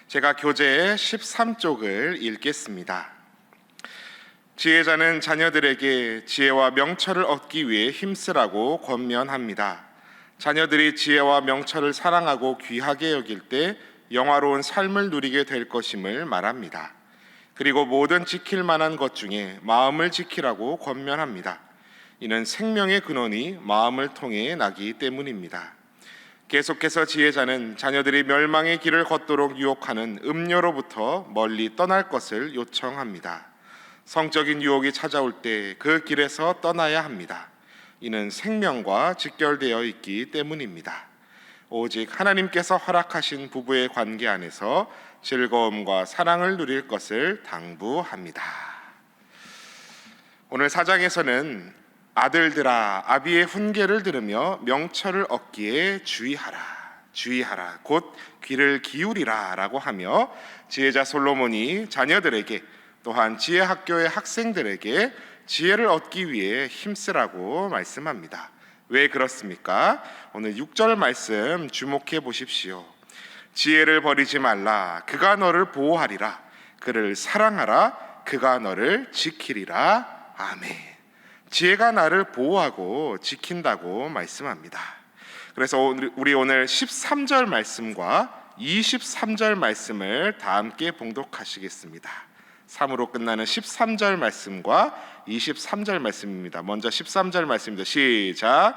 제가 교재 13쪽을 읽겠습니다. 지혜자는 자녀들에게 지혜와 명철을 얻기 위해 힘쓰라고 권면합니다. 자녀들이 지혜와 명철을 사랑하고 귀하게 여길 때 영화로운 삶을 누리게 될 것임을 말합니다. 그리고 모든 지킬 만한 것 중에 마음을 지키라고 권면합니다. 이는 생명의 근원이 마음을 통해 나기 때문입니다. 계속해서 지혜자는 자녀들이 멸망의 길을 걷도록 유혹하는 음료로부터 멀리 떠날 것을 요청합니다. 성적인 유혹이 찾아올 때 그 길에서 떠나야 합니다. 이는 생명과 직결되어 있기 때문입니다. 오직 하나님께서 허락하신 부부의 관계 안에서 즐거움과 사랑을 누릴 것을 당부합니다. 오늘 4장에서는 아들들아 아비의 훈계를 들으며 명철을 얻기에 주의하라 곧 귀를 기울이라 라고 하며 지혜자 솔로몬이 자녀들에게 또한 지혜학교의 학생들에게 지혜를 얻기 위해 힘쓰라고 말씀합니다. 왜 그렇습니까? 오늘 6절 말씀 주목해 보십시오. 지혜를 버리지 말라. 그가 너를 보호하리라. 그를 사랑하라. 그가 너를 지키리라. 아멘. 지혜가 나를 보호하고 지킨다고 말씀합니다. 그래서 우리 오늘 13절 말씀과 23절 말씀을 다 함께 봉독하시겠습니다. 3으로 끝나는 13절 말씀과 23절 말씀입니다. 먼저 13절 말씀입니다. 시작.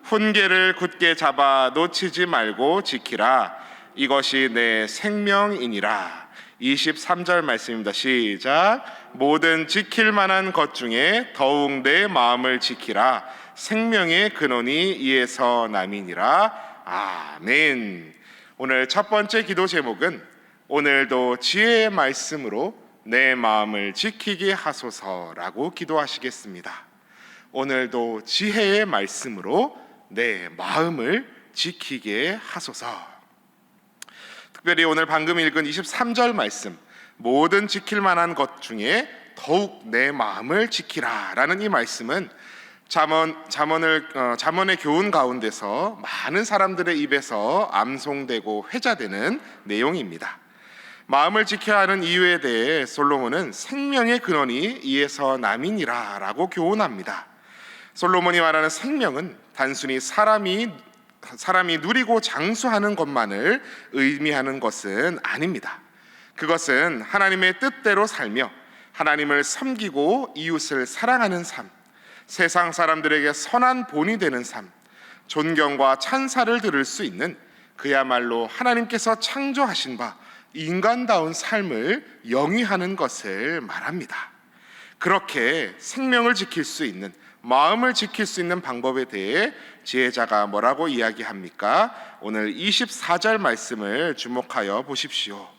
훈계를 굳게 잡아 놓치지 말고 지키라. 이것이 내 생명이니라. 23절 말씀입니다. 시작. 모든 지킬 만한 것 중에 더욱 내 마음을 지키라. 생명의 근원이 이에서 남이니라. 아멘. 오늘 첫 번째 기도 제목은 오늘도 지혜의 말씀으로 내 마음을 지키게 하소서라고 기도하시겠습니다. 오늘도 지혜의 말씀으로 내 마음을 지키게 하소서. 특별히 오늘 방금 읽은 23절 말씀, 모든 지킬 만한 것 중에 더욱 내 마음을 지키라 라는 이 말씀은 잠언의 교훈 가운데서 많은 사람들의 입에서 암송되고 회자되는 내용입니다. 마음을 지켜야 하는 이유에 대해 솔로몬은 생명의 근원이 이에서 남이니라 라고 교훈합니다. 솔로몬이 말하는 생명은 단순히 사람이 누리고 장수하는 것만을 의미하는 것은 아닙니다. 그것은 하나님의 뜻대로 살며 하나님을 섬기고 이웃을 사랑하는 삶, 세상 사람들에게 선한 본이 되는 삶, 존경과 찬사를 들을 수 있는 그야말로 하나님께서 창조하신 바 인간다운 삶을 영위하는 것을 말합니다. 그렇게 생명을 지킬 수 있는, 마음을 지킬 수 있는 방법에 대해 지혜자가 뭐라고 이야기합니까? 오늘 24절 말씀을 주목하여 보십시오.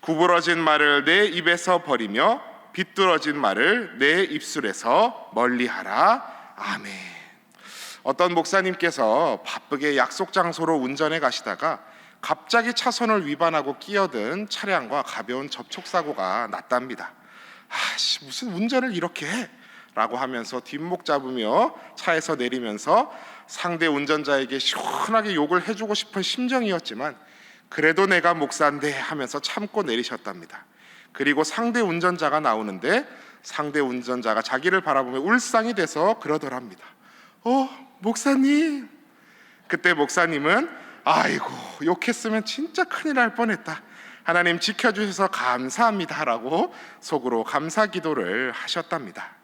구부러진 말을 내 입에서 버리며 비뚤어진 말을 내 입술에서 멀리하라. 아멘. 어떤 목사님께서 바쁘게 약속 장소로 운전해 가시다가 갑자기 차선을 위반하고 끼어든 차량과 가벼운 접촉사고가 났답니다. 무슨 운전을 이렇게 해? 라고 하면서 뒷목 잡으며 차에서 내리면서 상대 운전자에게 시원하게 욕을 해주고 싶은 심정이었지만 그래도 내가 목사인데 하면서 참고 내리셨답니다. 그리고 상대 운전자가 나오는데 상대 운전자가 자기를 바라보며 울상이 돼서 그러더랍니다. 목사님. 그때 목사님은 아이고 욕했으면 진짜 큰일 날 뻔했다. 하나님 지켜주셔서 감사합니다 라고 속으로 감사 기도를 하셨답니다.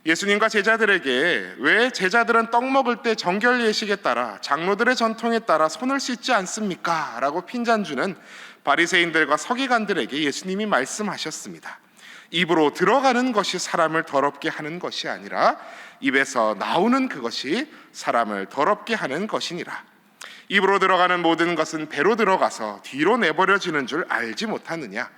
예수님과 제자들에게 왜 제자들은 떡 먹을 때 정결 예식에 따라 장로들의 전통에 따라 손을 씻지 않습니까? 라고 핀잔주는 바리새인들과 서기관들에게 예수님이 말씀하셨습니다. 입으로 들어가는 것이 사람을 더럽게 하는 것이 아니라 입에서 나오는 그것이 사람을 더럽게 하는 것이니라. 입으로 들어가는 모든 것은 배로 들어가서 뒤로 내버려지는 줄 알지 못하느냐.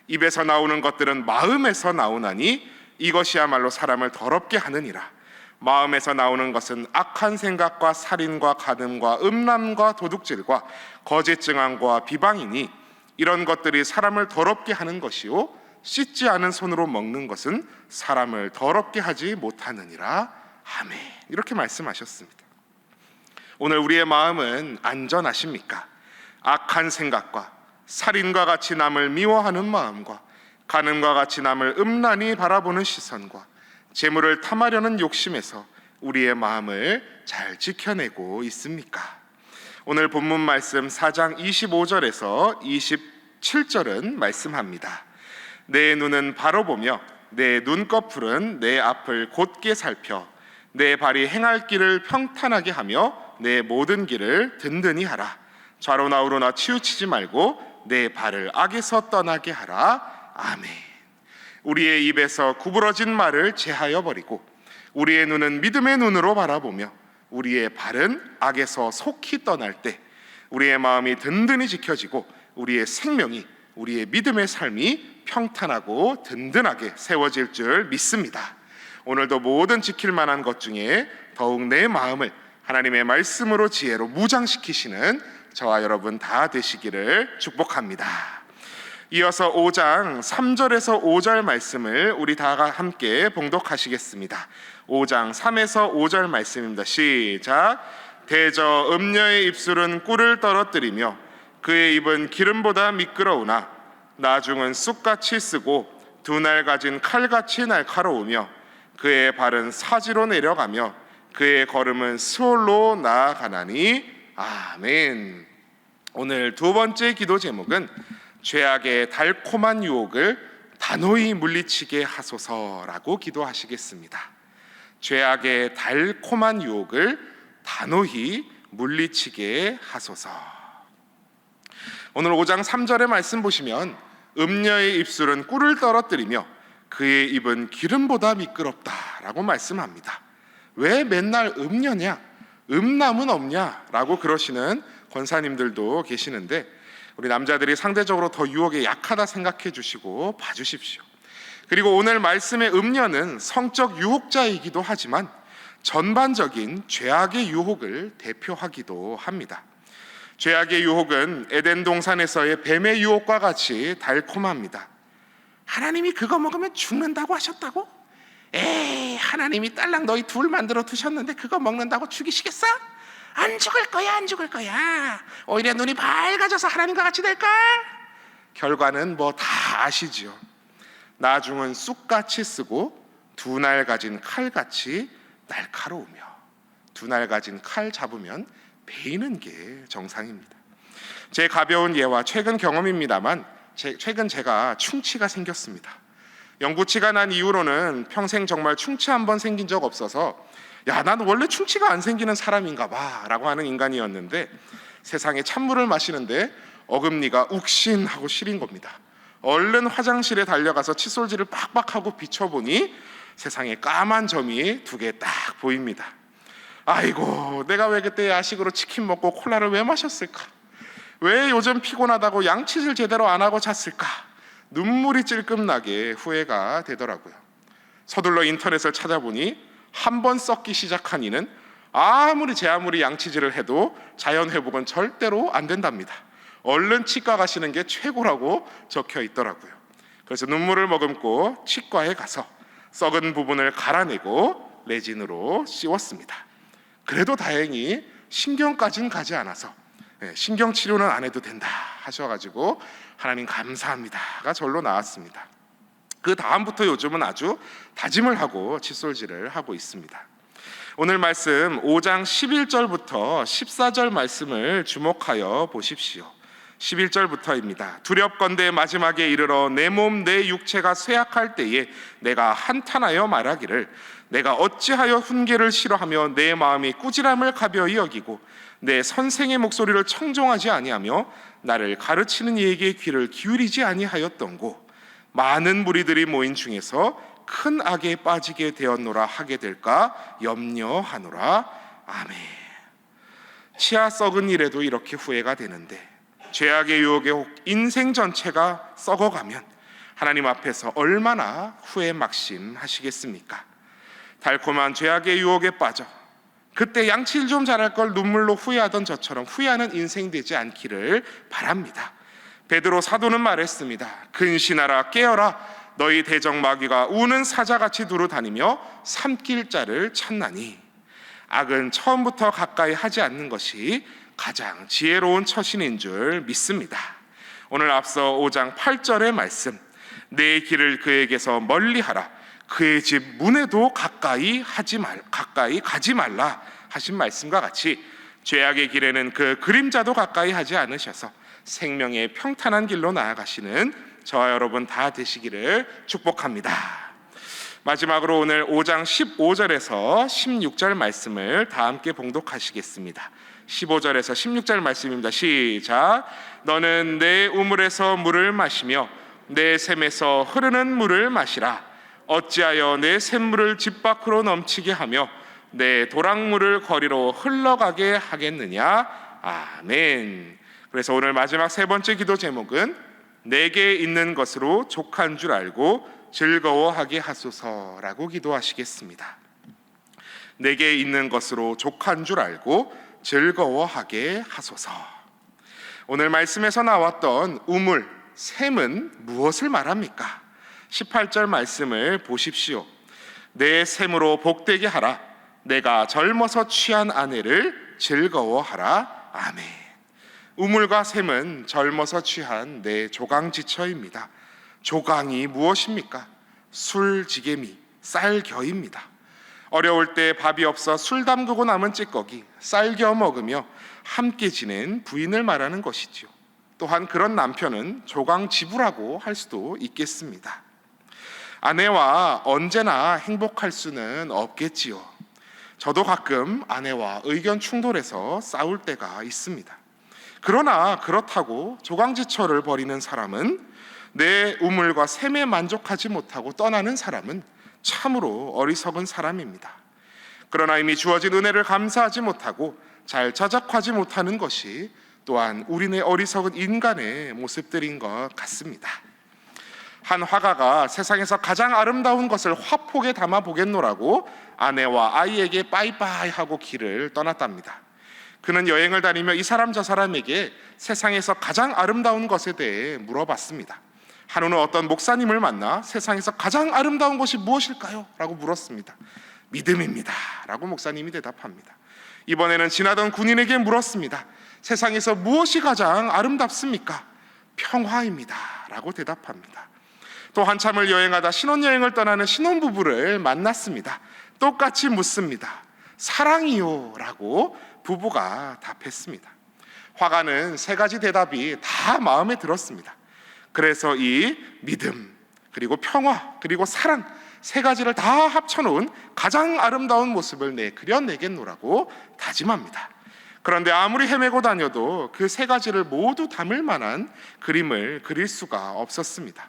입에서 나오는 것들은 마음에서 나오나니 이것이야말로 사람을 더럽게 하느니라. 마음에서 나오는 것은 악한 생각과 살인과 간음과 음란과 도둑질과 거짓 증언과 비방이니 이런 것들이 사람을 더럽게 하는 것이요 씻지 않은 손으로 먹는 것은 사람을 더럽게 하지 못하느니라. 아멘. 이렇게 말씀하셨습니다. 오늘 우리의 마음은 안전하십니까? 악한 생각과 살인과 같이 남을 미워하는 마음과 간음과 같이 남을 음란히 바라보는 시선과 재물을 탐하려는 욕심에서 우리의 마음을 잘 지켜내고 있습니까? 오늘 본문 말씀 4장 25절에서 27절은 말씀합니다. 내 눈은 바로 보며 내 눈꺼풀은 내 앞을 곧게 살펴 내 발이 행할 길을 평탄하게 하며 내 모든 길을 든든히 하라. 좌로나 우로나 치우치지 말고 내 발을 악에서 떠나게 하라. 아멘. 우리의 입에서 구부러진 말을 제하여 버리고 우리의 눈은 믿음의 눈으로 바라보며 우리의 발은 악에서 속히 떠날 때 우리의 마음이 든든히 지켜지고 우리의 생명이, 우리의 믿음의 삶이 평탄하고 든든하게 세워질 줄 믿습니다. 오늘도 모든 지킬 만한 것 중에 더욱 내 마음을 하나님의 말씀으로 지혜로 무장시키시는 저와 여러분 다 되시기를 축복합니다. 이어서 5장 3절에서 5절 말씀을 우리 다 함께 봉독하시겠습니다. 5장 3에서 5절 말씀입니다. 시작. 대저 음녀의 입술은 꿀을 떨어뜨리며 그의 입은 기름보다 미끄러우나 나중은 쑥같이 쓰고 두 날 가진 칼같이 날카로우며 그의 발은 사지로 내려가며 그의 걸음은 수월로 나아가나니. 아멘. 오늘 두 번째 기도 제목은 죄악의 달콤한 유혹을 단호히 물리치게 하소서라고 기도하시겠습니다. 죄악의 달콤한 유혹을 단호히 물리치게 하소서. 오늘 5장 3절의 말씀 보시면 음녀의 입술은 꿀을 떨어뜨리며 그의 입은 기름보다 미끄럽다라고 말씀합니다. 왜 맨날 음녀냐? 음남은 없냐? 라고 그러시는 권사님들도 계시는데 우리 남자들이 상대적으로 더 유혹에 약하다 생각해 주시고 봐주십시오. 그리고 오늘 말씀의 음녀는 성적 유혹자이기도 하지만 전반적인 죄악의 유혹을 대표하기도 합니다. 죄악의 유혹은 에덴 동산에서의 뱀의 유혹과 같이 달콤합니다. 하나님이 그거 먹으면 죽는다고 하셨다고? 에이, 하나님이 딸랑 너희 둘 만들어 두셨는데 그거 먹는다고 죽이시겠어? 안 죽을 거야, 안 죽을 거야. 오히려 눈이 밝아져서 하나님과 같이 될걸? 결과는 뭐 다 아시지요. 나중은 쑥같이 쓰고 두 날 가진 칼같이 날카로우며, 두 날 가진 칼 잡으면 베이는 게 정상입니다. 제 가벼운 예와 최근 경험입니다만 최근 제가 충치가 생겼습니다. 영구치가 난 이후로는 평생 정말 충치 한 번 생긴 적 없어서 난 원래 충치가 안 생기는 사람인가 봐 라고 하는 인간이었는데 세상에 찬물을 마시는데 어금니가 욱신하고 시린 겁니다. 얼른 화장실에 달려가서 칫솔질을 빡빡하고 비춰보니 세상에 까만 점이 두 개 딱 보입니다. 아이고, 내가 왜 그때 야식으로 치킨 먹고 콜라를 왜 마셨을까? 왜 요즘 피곤하다고 양치질 제대로 안 하고 잤을까? 눈물이 찔끔나게 후회가 되더라고요. 서둘러 인터넷을 찾아보니 한 번 썩기 시작한 이는 아무리 양치질을 해도 자연 회복은 절대로 안 된답니다. 얼른 치과 가시는 게 최고라고 적혀 있더라고요. 그래서 눈물을 머금고 치과에 가서 썩은 부분을 갈아내고 레진으로 씌웠습니다. 그래도 다행히 신경까지는 가지 않아서 신경치료는 안 해도 된다 하셔가지고 하나님 감사합니다가 절로 나왔습니다. 그 다음부터 요즘은 아주 다짐을 하고 칫솔질을 하고 있습니다. 오늘 말씀 5장 11절부터 14절 말씀을 주목하여 보십시오. 11절부터입니다. 두렵건대 마지막에 이르러 내 몸 내 육체가 쇠약할 때에 내가 한탄하여 말하기를 내가 어찌하여 훈계를 싫어하며 내 마음이 꾸지람을 가벼이 여기고 내 선생의 목소리를 청종하지 아니하며 나를 가르치는 이에게 귀를 기울이지 아니하였던고 많은 무리들이 모인 중에서 큰 악에 빠지게 되었노라 하게 될까 염려하노라. 아멘. 치아 썩은 일에도 이렇게 후회가 되는데 죄악의 유혹에 인생 전체가 썩어가면 하나님 앞에서 얼마나 후회 막심하시겠습니까? 달콤한 죄악의 유혹에 빠져 그때 양치질 좀 잘할 걸 눈물로 후회하던 저처럼 후회하는 인생 되지 않기를 바랍니다. 베드로 사도는 말했습니다. 근신하라 깨어라 너희 대적 마귀가 우는 사자같이 두루 다니며 삼킬 자를 찾나니. 악은 처음부터 가까이 하지 않는 것이 가장 지혜로운 처신인 줄 믿습니다. 오늘 앞서 5장 8절의 말씀, 내 길을 그에게서 멀리하라, 그의 집 문에도 가까이 가지 말라 하신 말씀과 같이 죄악의 길에는 그 그림자도 가까이 하지 않으셔서 생명의 평탄한 길로 나아가시는 저와 여러분 다 되시기를 축복합니다. 마지막으로 오늘 5장 15절에서 16절 말씀을 다 함께 봉독하시겠습니다. 15절에서 16절 말씀입니다. 시작. 너는 내 우물에서 물을 마시며 내 샘에서 흐르는 물을 마시라. 어찌하여 내 샘물을 집 밖으로 넘치게 하며 내 도랑물을 거리로 흘러가게 하겠느냐. 아멘. 그래서 오늘 마지막 세 번째 기도 제목은 내게 있는 것으로 족한 줄 알고 즐거워하게 하소서라고 기도하시겠습니다. 내게 있는 것으로 족한 줄 알고 즐거워하게 하소서. 오늘 말씀에서 나왔던 우물, 샘은 무엇을 말합니까? 18절 말씀을 보십시오. 내 샘으로 복되게 하라. 내가 젊어서 취한 아내를 즐거워하라. 아멘. 우물과 샘은 젊어서 취한 내 조강지처입니다. 조강이 무엇입니까? 술지개미, 쌀겨입니다. 어려울 때 밥이 없어 술 담그고 남은 찌꺼기, 쌀겨 먹으며 함께 지낸 부인을 말하는 것이지요. 또한 그런 남편은 조강지부라고 할 수도 있겠습니다. 아내와 언제나 행복할 수는 없겠지요. 저도 가끔 아내와 의견 충돌해서 싸울 때가 있습니다. 그러나 그렇다고 조강지처를 벌이는 사람은, 내 우물과 샘에 만족하지 못하고 떠나는 사람은 참으로 어리석은 사람입니다. 그러나 이미 주어진 은혜를 감사하지 못하고 잘 자작하지 못하는 것이 또한 우리네 어리석은 인간의 모습들인 것 같습니다. 한 화가가 세상에서 가장 아름다운 것을 화폭에 담아 보겠노라고 아내와 아이에게 빠이빠이 하고 길을 떠났답니다. 그는 여행을 다니며 이 사람 저 사람에게 세상에서 가장 아름다운 것에 대해 물어봤습니다. 한 후는 어떤 목사님을 만나 세상에서 가장 아름다운 것이 무엇일까요? 라고 물었습니다. 믿음입니다 라고 목사님이 대답합니다. 이번에는 지나던 군인에게 물었습니다. 세상에서 무엇이 가장 아름답습니까? 평화입니다 라고 대답합니다. 또 한참을 여행하다 신혼여행을 떠나는 신혼부부를 만났습니다. 똑같이 묻습니다. 사랑이요 라고 부부가 답했습니다. 화가는 세 가지 대답이 다 마음에 들었습니다. 그래서 이 믿음, 그리고 평화, 그리고 사랑, 세 가지를 다 합쳐놓은 가장 아름다운 모습을 그려내겠노라고 다짐합니다. 그런데 아무리 헤매고 다녀도 그 세 가지를 모두 담을 만한 그림을 그릴 수가 없었습니다.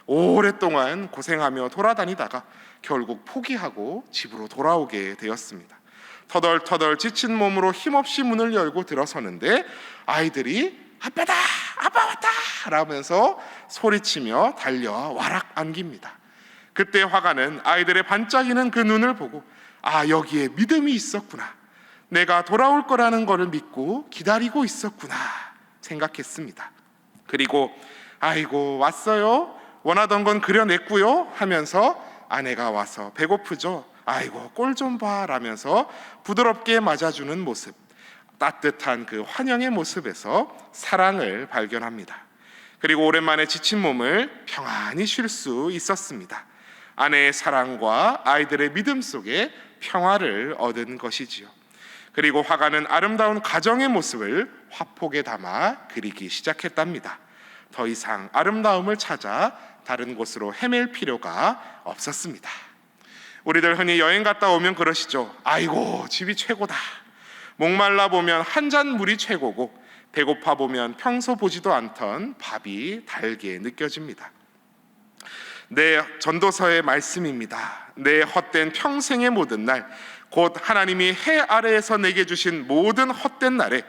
오랫동안 고생하며 돌아다니다가 결국 포기하고 집으로 돌아오게 되었습니다. 터덜터덜 지친 몸으로 힘없이 문을 열고 들어서는데 아이들이 아빠다! 아빠 왔다! 라면서 소리치며 달려와락 안깁니다. 그때 화가는 아이들의 반짝이는 그 눈을 보고 여기에 믿음이 있었구나. 내가 돌아올 거라는 것을 믿고 기다리고 있었구나 생각했습니다. 그리고 아이고 왔어요? 원하던 건 그려냈고요 하면서 아내가 와서 배고프죠? 아이고 꼴 좀 봐 라면서 부드럽게 맞아주는 모습, 따뜻한 그 환영의 모습에서 사랑을 발견합니다. 그리고 오랜만에 지친 몸을 평안히 쉴 수 있었습니다. 아내의 사랑과 아이들의 믿음 속에 평화를 얻은 것이지요. 그리고 화가는 아름다운 가정의 모습을 화폭에 담아 그리기 시작했답니다. 더 이상 아름다움을 찾아 다른 곳으로 헤맬 필요가 없었습니다. 우리들 흔히 여행 갔다 오면 그러시죠. 아이고 집이 최고다. 목말라 보면 한 잔 물이 최고고 배고파 보면 평소 보지도 않던 밥이 달게 느껴집니다. 내 전도서의 말씀입니다. 내 헛된 평생의 모든 날, 곧 하나님이 해 아래에서 내게 주신 모든 헛된 날에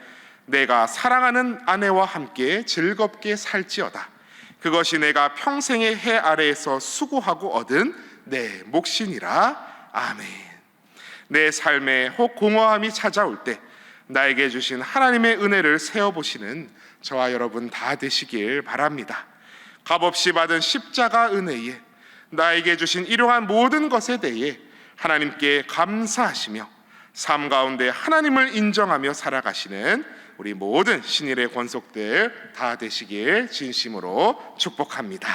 내가 사랑하는 아내와 함께 즐겁게 살지어다. 그것이 내가 평생의 해 아래에서 수고하고 얻은 내 몫이니라. 아멘. 내 삶에 혹 공허함이 찾아올 때 나에게 주신 하나님의 은혜를 세어보시는 저와 여러분 다 되시길 바랍니다. 값없이 받은 십자가 은혜에 나에게 주신 일용한 모든 것에 대해 하나님께 감사하시며 삶 가운데 하나님을 인정하며 살아가시는 우리 모든 신일의 권속들 다 되시길 진심으로 축복합니다.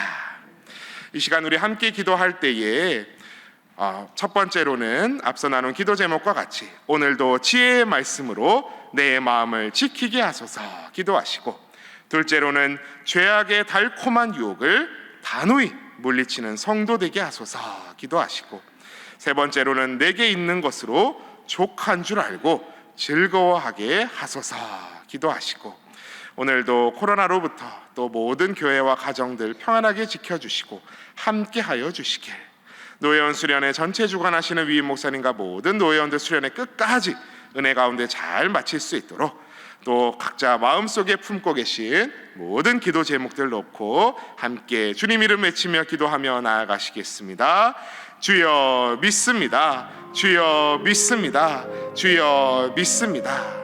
이 시간 우리 함께 기도할 때에 첫 번째로는 앞서 나눈 기도 제목과 같이 오늘도 지혜의 말씀으로 내 마음을 지키게 하소서 기도하시고, 둘째로는 죄악의 달콤한 유혹을 단호히 물리치는 성도 되게 하소서 기도하시고, 세 번째로는 내게 있는 것으로 족한 줄 알고 즐거워하게 하소서 기도하시고, 오늘도 코로나로부터 또 모든 교회와 가정들 평안하게 지켜주시고 함께하여 주시길, 노예원 수련회 전체 주관하시는 위임 목사님과 모든 노예원들 수련회 끝까지 은혜 가운데 잘 마칠 수 있도록, 또 각자 마음속에 품고 계신 모든 기도 제목들 놓고 함께 주님 이름 외치며 기도하며 나아가시겠습니다. 주여 믿습니다. 주여 믿습니다. 주여 믿습니다.